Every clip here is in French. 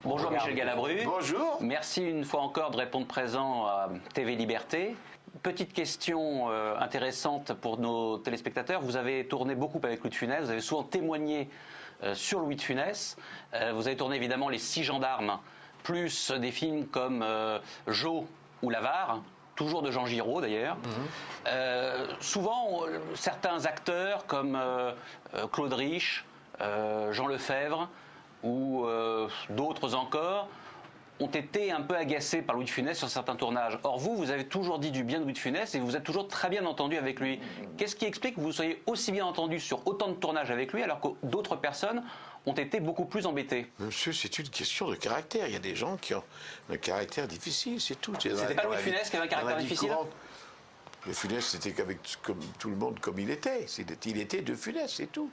Bonjour Michel Galabru. Bonjour. Merci une fois encore de répondre présent à TV Liberté. Petite question intéressante pour nos téléspectateurs. Vous avez tourné beaucoup avec Louis de Funès, vous avez souvent témoigné sur Louis de Funès. Vous avez tourné évidemment Les 6 gendarmes, plus des films comme Jo ou L'Avare, toujours de Jean Giraud d'ailleurs. Souvent, certains acteurs comme Claude Rich, Jean Lefebvre ou d'autres encore ont été un peu agacés par Louis de Funès sur certains tournages. Or vous avez toujours dit du bien de Louis de Funès et vous êtes toujours très bien entendu avec lui. Qu'est-ce qui explique que vous soyez aussi bien entendu sur autant de tournages avec lui alors que d'autres personnes ont été beaucoup plus embêtées? Monsieur, c'est une question de caractère. Il y a des gens qui ont un caractère difficile, c'est tout. C'était pas Louis de Funès qui avait un caractère difficile? Le Funès, c'était comme tout le monde comme il était. Il était de Funès, c'est tout.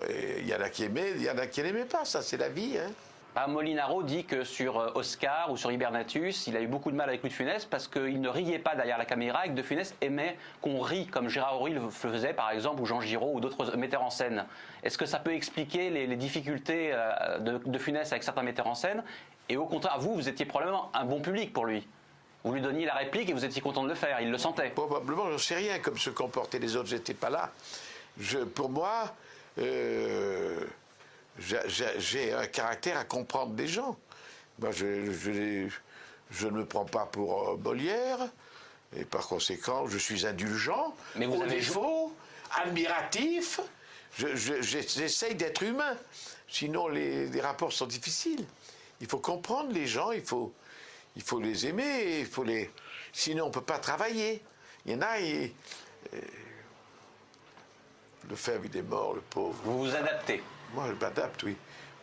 Il y en a qui aimaient, il y en a qui n'aimaient pas, ça c'est la vie. Hein. Molinaro dit que sur Oscar ou sur Hibernatus, il a eu beaucoup de mal avec Louis de Funès parce qu'il ne riait pas derrière la caméra et que de Funès aimait qu'on rie comme Gérard Horry le faisait par exemple, ou Jean Giraud ou d'autres metteurs en scène. Est-ce que ça peut expliquer les difficultés de Funès avec certains metteurs en scène? Et au contraire, vous étiez probablement un bon public pour lui. Vous lui donniez la réplique et vous étiez content de le faire, il le sentait. Probablement, j'en sais rien, comme se comportaient les autres, j'étais pas là. Pour moi, j'ai un caractère à comprendre des gens. Moi, je ne me prends pas pour Molière, et par conséquent, je suis indulgent, mais vous avez défaut, admiratif. J'essaye d'être humain. Sinon, les rapports sont difficiles. Il faut comprendre les gens, il faut les aimer, sinon on ne peut pas travailler. Il y en a, Lefebvre, il est mort, le pauvre. Vous vous adaptez? Moi, je m'adapte, oui.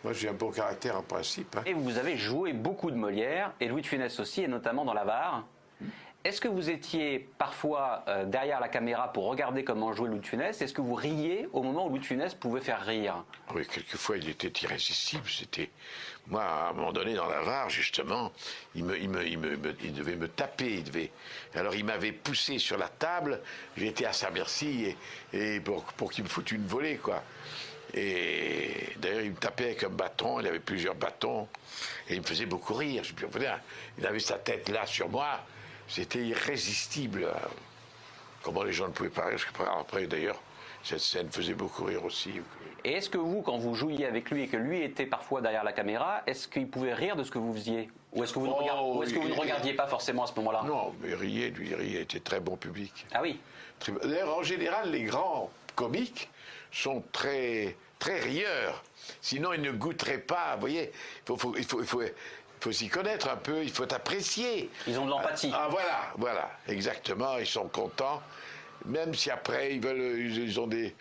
Moi, j'ai un bon caractère en principe. Hein. Et vous avez joué beaucoup de Molière, et Louis de Funès aussi, et notamment dans L'Avare. Est-ce que vous étiez parfois derrière la caméra pour regarder comment jouait Louis de Funès? Est-ce que vous riez au moment où Louis de Funès pouvait faire rire? Oui, quelquefois, il était irrésistible. Moi, à un moment donné, dans L'Avare, justement, il devait me taper. Alors, il m'avait poussé sur la table. J'étais à sa merci et pour qu'il me foute une volée, quoi. Et d'ailleurs, il me tapait avec un bâton. Il avait plusieurs bâtons. Et il me faisait beaucoup rire. Il avait sa tête là sur moi. C'était irrésistible. Comment les gens ne pouvaient pas rire. Après, d'ailleurs, cette scène faisait beaucoup rire aussi. Et est-ce que vous, quand vous jouiez avec lui et que lui était parfois derrière la caméra, est-ce qu'il pouvait rire de ce que vous faisiez? Ou est-ce que vous, ne regardiez pas forcément à ce moment-là? Non, mais lui, il riait, il était très bon public. Ah oui. D'ailleurs, en général, les grands comiques sont très, très rieurs. Sinon, ils ne goûteraient pas. Vous voyez, il faut s'y connaître un peu, il faut apprécier. Ils ont de l'empathie. Voilà, exactement, ils sont contents. Même si après, ils ont des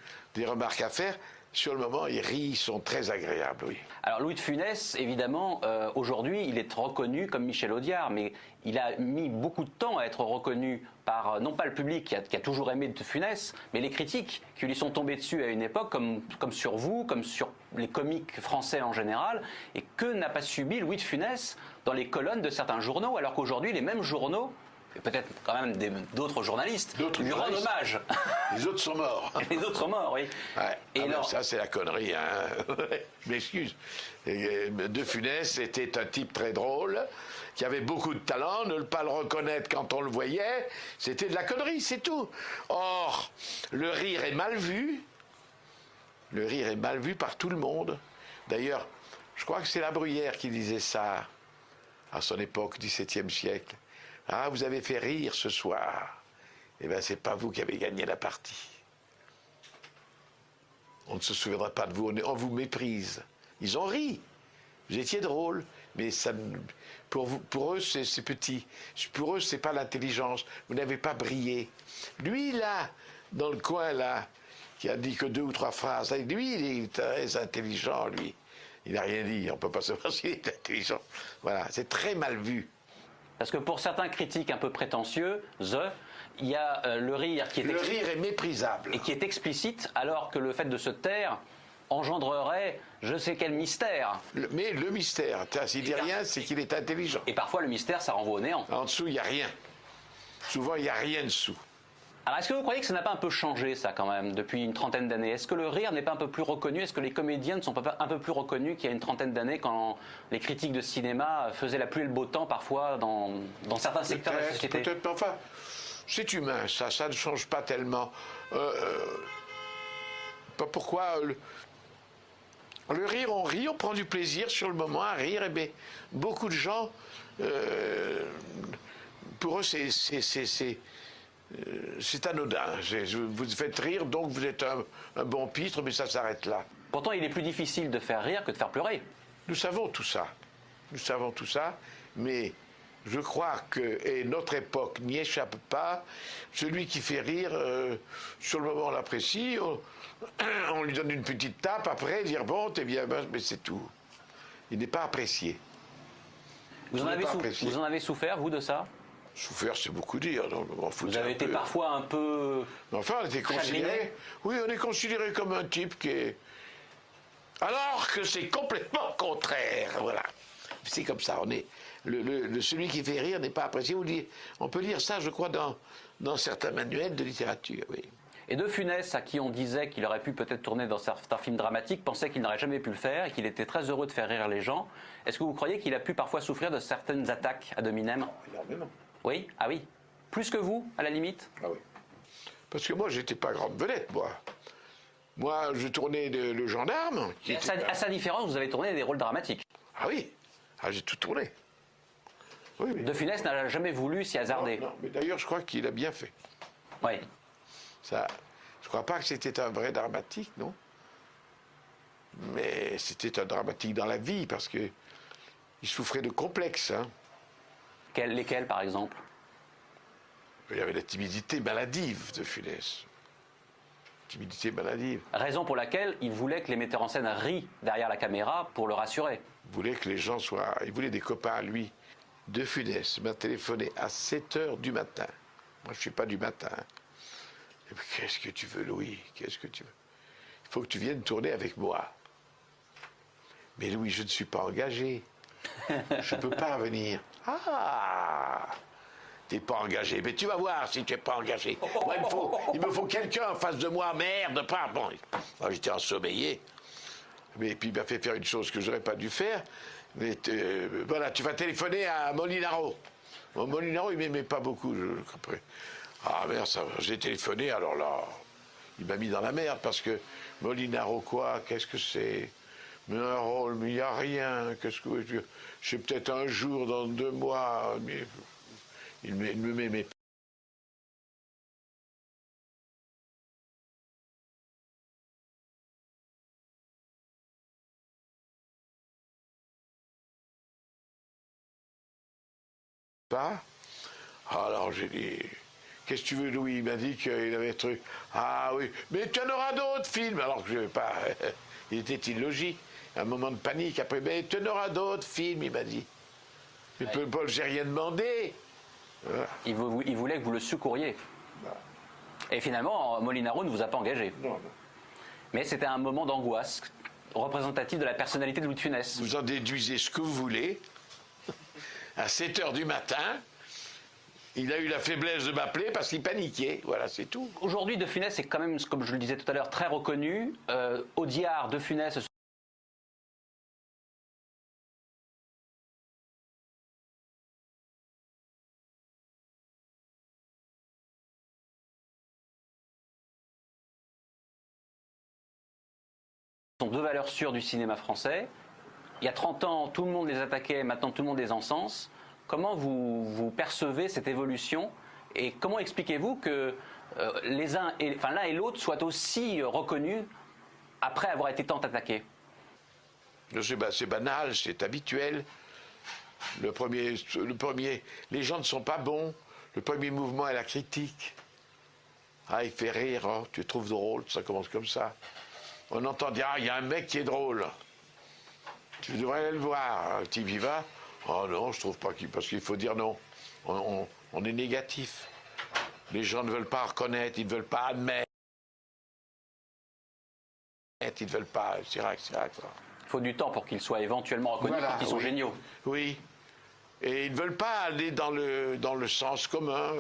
remarques à faire, sur le moment, ils rient, ils sont très agréables, oui. Alors Louis de Funès, évidemment, aujourd'hui, il est reconnu comme Michel Audiard, mais il a mis beaucoup de temps à être reconnu par, non pas le public qui a toujours aimé de Funès, mais les critiques qui lui sont tombés dessus à une époque, comme sur vous, comme sur les comiques français en général. Et que n'a pas subi Louis de Funès dans les colonnes de certains journaux, alors qu'aujourd'hui, les mêmes journaux, et peut-être quand même d'autres journalistes, lui rendent hommage. Les autres sont morts. Les autres sont morts, oui. Ouais. Et ça, c'est la connerie. Hein. Je m'excuse. De Funès était un type très drôle, qui avait beaucoup de talent. Ne pas le reconnaître quand on le voyait, c'était de la connerie, c'est tout. Or, le rire est mal vu. Le rire est mal vu par tout le monde. D'ailleurs, je crois que c'est La Bruyère qui disait ça à son époque, XVIIe siècle. Ah, vous avez fait rire ce soir. Eh bien, c'est pas vous qui avez gagné la partie. On ne se souviendra pas de vous, on vous méprise. Ils ont ri. Vous étiez drôle, mais ça, pour eux, c'est petit. Pour eux, c'est pas l'intelligence. Vous n'avez pas brillé. Lui, là, dans le coin, là, qui a dit que 2 ou 3 phrases, lui, il est très intelligent, lui. Il n'a rien dit, on ne peut pas savoir s'il est intelligent. Voilà, c'est très mal vu. Parce que pour certains critiques un peu prétentieux, il y a le rire qui est rire est méprisable. Et qui est explicite, alors que le fait de se taire engendrerait je sais quel mystère. Mais le mystère, s'il dit rien, c'est qu'il est intelligent. Et parfois le mystère, ça renvoie au néant. En dessous, il n'y a rien. Souvent, il n'y a rien dessous. Alors, est-ce que vous croyez que ça n'a pas un peu changé, ça, quand même, depuis une trentaine d'années? Est-ce que le rire n'est pas un peu plus reconnu? Est-ce que les comédiens ne sont pas un peu plus reconnus qu'il y a une trentaine d'années, quand les critiques de cinéma faisaient la pluie et le beau temps, parfois, dans certains secteurs de la société? Peut-être, mais enfin, c'est humain, ça ne change pas tellement. Pourquoi le rire, on rit, on prend du plaisir sur le moment à rire, et bien, beaucoup de gens, pour eux, c'est anodin. Vous faites rire, donc vous êtes un bon pitre, mais ça s'arrête là. Pourtant, il est plus difficile de faire rire que de faire pleurer. Nous savons tout ça. Nous savons tout ça, mais je crois que, et notre époque n'y échappe pas, celui qui fait rire, sur le moment on l'apprécie, on lui donne une petite tape, après dire bon, t'es bien, mais c'est tout. Il n'est pas apprécié. Vous en avez souffert, vous, de ça? Souffert, c'est beaucoup dire. Donc, vous avez été parfois un peu... Enfin, on était considéré... Oui, on est considéré comme un type qui est... Alors que c'est complètement contraire, voilà. C'est comme ça, on est... celui qui fait rire n'est pas apprécié. On peut lire ça, je crois, dans certains manuels de littérature, oui. Et De Funès, à qui on disait qu'il aurait pu peut-être tourner dans certains films dramatiques, pensait qu'il n'aurait jamais pu le faire et qu'il était très heureux de faire rire les gens. Est-ce que vous croyez qu'il a pu parfois souffrir de certaines attaques ad hominem? Énormément. Oui? Ah oui? Plus que vous, à la limite? Ah oui. Parce que moi, j'étais pas grande vedette, moi. Moi, je tournais le gendarme. À sa différence, vous avez tourné des rôles dramatiques. Ah oui? Ah, j'ai tout tourné. Oui, oui. De Funès n'a jamais voulu s'y hasarder. Non, mais d'ailleurs, je crois qu'il a bien fait. Oui. Ça, je crois pas que c'était un vrai dramatique, non? Mais c'était un dramatique dans la vie, parce que il souffrait de complexes, hein. Lesquels, par exemple? Il y avait la timidité maladive de Funès. Timidité maladive. Raison pour laquelle il voulait que les metteurs en scène rient derrière la caméra pour le rassurer. Il voulait que les gens soient... Il voulait des copains à lui. De Funès m'a téléphoné à 7h du matin. Moi, je ne suis pas du matin. Qu'est-ce que tu veux, Louis? Qu'est-ce que tu veux? Il faut que tu viennes tourner avec moi. Mais Louis, je ne suis pas engagé. Je ne peux pas venir. Ah! T'es pas engagé. Mais tu vas voir si tu n'es pas engagé. Moi, il me faut quelqu'un en face de moi. Merde, pas. Bon, moi, j'étais ensommeillé. Mais puis il m'a fait faire une chose que j'aurais pas dû faire. Mais voilà, tu vas téléphoner à Molinaro. Bon, Molinaro, il m'aimait pas beaucoup. Ah merde, ça va. J'ai téléphoné, alors là, il m'a mis dans la merde parce que Molinaro, quoi? Qu'est-ce que c'est? Mais un rôle, mais il n'y a rien. Qu'est-ce que je sais, peut-être un jour, dans 2 mois. Mais il me m'aimait pas. Pas. Alors j'ai dit, qu'est-ce que tu veux, Louis? Il m'a dit qu'il avait un truc. Ah oui, mais tu en auras d'autres films. Alors que je vais pas. Il était illogique. Un moment de panique. Après, mais tu en auras d'autres films, il m'a dit. Mais ouais. Paul, j'ai rien demandé. Voilà. Il voulait que vous le secouriez. Voilà. Et finalement, Molinaro ne vous a pas engagé. Non, non. Mais c'était un moment d'angoisse représentatif de la personnalité de Louis de Funès. Vous en déduisez ce que vous voulez. À 7h du matin, il a eu la faiblesse de m'appeler parce qu'il paniquait. Voilà, c'est tout. Aujourd'hui, De Funès est quand même, comme je le disais tout à l'heure, très reconnu. Audiard, De Funès sont 2 valeurs sûres du cinéma français. Il y a 30 ans, tout le monde les attaquait, maintenant tout le monde les encense. Comment vous percevez cette évolution et comment expliquez-vous que l'un et l'autre soient aussi reconnus après avoir été tant attaqués? C'est banal, c'est habituel. Le premier, les gens ne sont pas bons. Le premier mouvement est la critique. Ah, il fait rire, hein, tu le trouves drôle, ça commence comme ça. On entend dire, ah, il y a un mec qui est drôle. Tu devrais aller le voir. Tu y vas? Oh non, je trouve pas parce qu'il faut dire non. On est négatif. Les gens ne veulent pas reconnaître, ils ne veulent pas admettre. Ils ne veulent pas, etc. Il faut du temps pour qu'ils soient éventuellement reconnus, voilà, parce qu'ils sont géniaux. Oui. Et ils ne veulent pas aller dans le sens commun.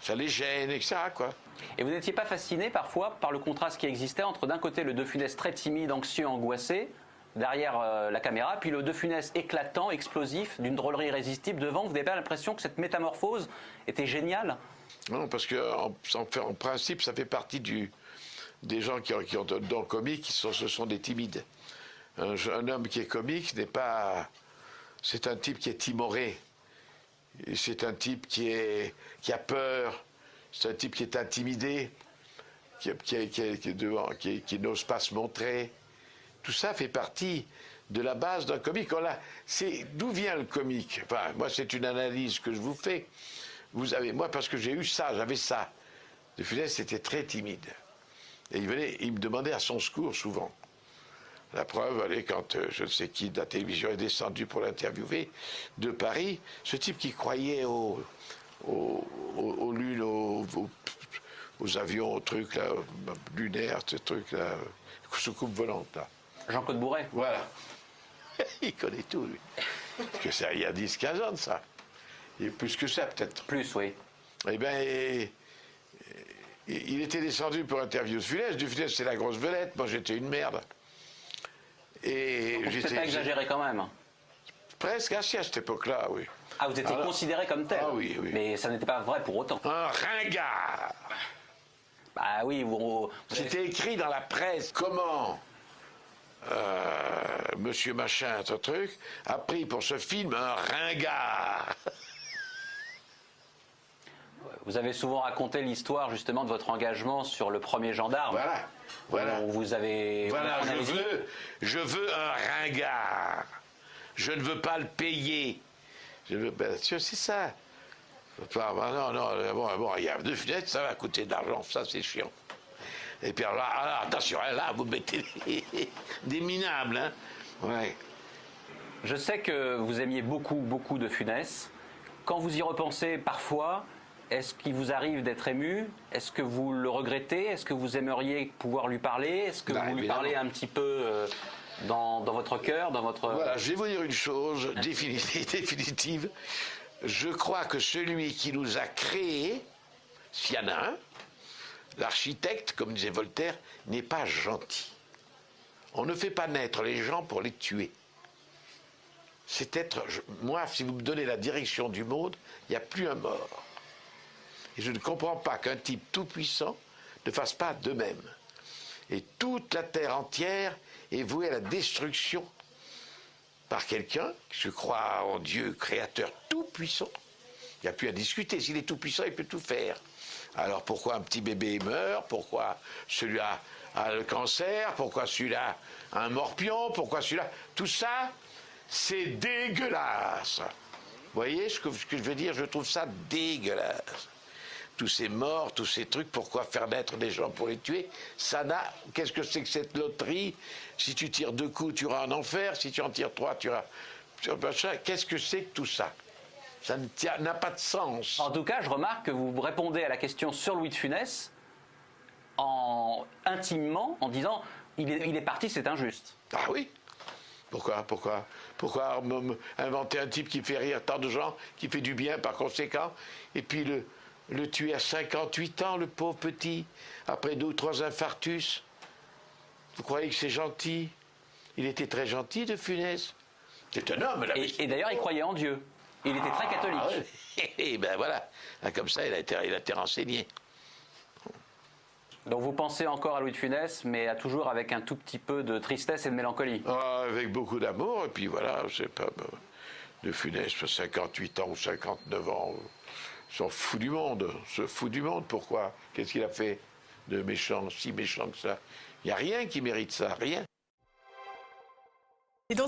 ça les gêne, etc. quoi. Et vous n'étiez pas fasciné parfois par le contraste qui existait entre d'un côté le De Funès très timide, anxieux, angoissé, derrière la caméra, puis le De Funès éclatant, explosif, d'une drôlerie irrésistible devant. Vous n'avez pas l'impression que cette métamorphose était géniale? Non, parce que en principe, ça fait partie des gens qui ont dans le comique, ce sont des timides. Un homme qui est comique n'est pas... C'est un type qui est timoré. C'est un type qui a peur. C'est un type qui est intimidé, qui n'ose pas se montrer. Tout ça fait partie de la base d'un comique. D'où vient le comique? Enfin, moi, c'est une analyse que je vous fais. Moi, parce que j'avais ça. De Funès était très timide. Et il me demandait à son secours souvent. La preuve, elle est quand je ne sais qui de la télévision est descendu pour l'interviewer de Paris, ce type qui croyait aux lunes, aux avions, aux trucs là, lunaires, ce truc là, soucoupe volante là. Jean-Claude Bourret. Voilà. Il connaît tout, lui. Parce que ça, il y a 10-15 ans de ça. Et plus que ça, peut-être. Plus, oui. Eh bien, il était descendu pour interviewer Funès. Du Funès, c'est la grosse vedette. Moi, j'étais une merde. Et c'est pas exagéré quand même. Presque assis à cette époque-là, oui. Ah, vous étiez considéré comme tel. Ah oui, oui. Mais ça n'était pas vrai pour autant. Un ringard. Bah oui, C'était écrit dans la presse. Comment Monsieur Machin, ce truc, a pris pour ce film un ringard. Vous avez souvent raconté l'histoire justement de votre engagement sur le premier gendarme. Voilà. Vous avez. Voilà, je veux un ringard. Je ne veux pas le payer. C'est ça. Non, il y a 2 fenêtres, ça va coûter de l'argent, ça c'est chiant. Et puis alors là, attention, là, vous mettez des minables, hein. Ouais. Je sais que vous aimiez beaucoup De Funès. Quand vous y repensez parfois, est-ce qu'il vous arrive d'être ému? Est-ce que vous le regrettez? Est-ce que vous aimeriez pouvoir lui parler? Est-ce que vous lui parlez un petit peu dans votre cœur, dans votre... Voilà, je vais vous dire une chose définitive. Je crois que celui qui nous a créés, s'il y en a un, l'architecte, comme disait Voltaire, n'est pas gentil. On ne fait pas naître les gens pour les tuer. Moi, si vous me donnez la direction du monde, il n'y a plus un mort. Et je ne comprends pas qu'un type tout-puissant ne fasse pas de même. Et toute la terre entière est vouée à la destruction par quelqu'un qui se croit en Dieu créateur tout-puissant. Il n'y a plus à discuter. S'il est tout-puissant, il peut tout faire. Alors pourquoi un petit bébé meurt? Pourquoi celui-là a le cancer? Pourquoi celui-là a un morpion? Pourquoi celui-là... Tout ça, c'est dégueulasse. Vous voyez ce que je veux dire? Je trouve ça dégueulasse. Tous ces morts, tous ces trucs, pourquoi faire naître des gens pour les tuer? Qu'est-ce que c'est que cette loterie? Si tu tires 2 coups, tu iras en enfer. Si tu en tires 3, tu iras... Qu'est-ce que c'est que tout ça? Ça n'a pas de sens. En tout cas, je remarque que vous répondez à la question sur Louis de Funès intimement en disant il est parti, c'est injuste. Ah oui? Pourquoi inventer un type qui fait rire tant de gens, qui fait du bien par conséquent, et puis le tuer à 58 ans, le pauvre petit, après 2 ou 3 infarctus? Vous croyez que c'est gentil? Il était très gentil, De Funès. C'est un homme. Et d'ailleurs, il croyait en Dieu. Il était très catholique. Et ben voilà, comme ça, il a été renseigné. Donc vous pensez encore à Louis de Funès, mais toujours avec un tout petit peu de tristesse et de mélancolie. Avec beaucoup d'amour, et puis voilà, c'est pas... De Funès, 58 ans ou 59 ans, se fout du monde. Pourquoi? Qu'est-ce qu'il a fait de méchant, si méchant que ça? Il n'y a rien qui mérite ça, rien.